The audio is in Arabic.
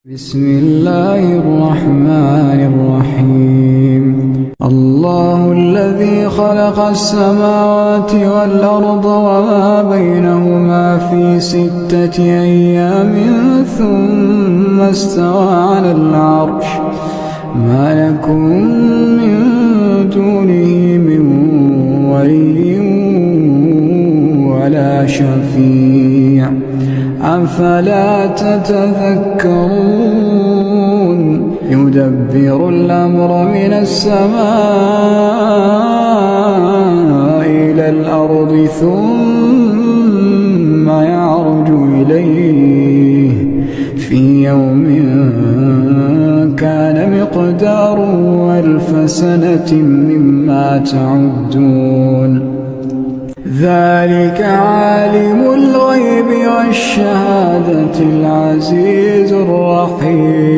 بسم الله الرحمن الرحيم. الله الذي خلق السماوات والأرض وما بينهما في 6 أيام ثم استوى على العرش. ما لكم من دونه من ولي ولا شفيع أفلا تتذكرون. يدبر الأمر من السماء إلى الأرض ثم يعرج إليه في يوم كان مقداره 1000 سنة مما تعدون. ذلك عالم الغيب والشهادة العزيز الرحيم.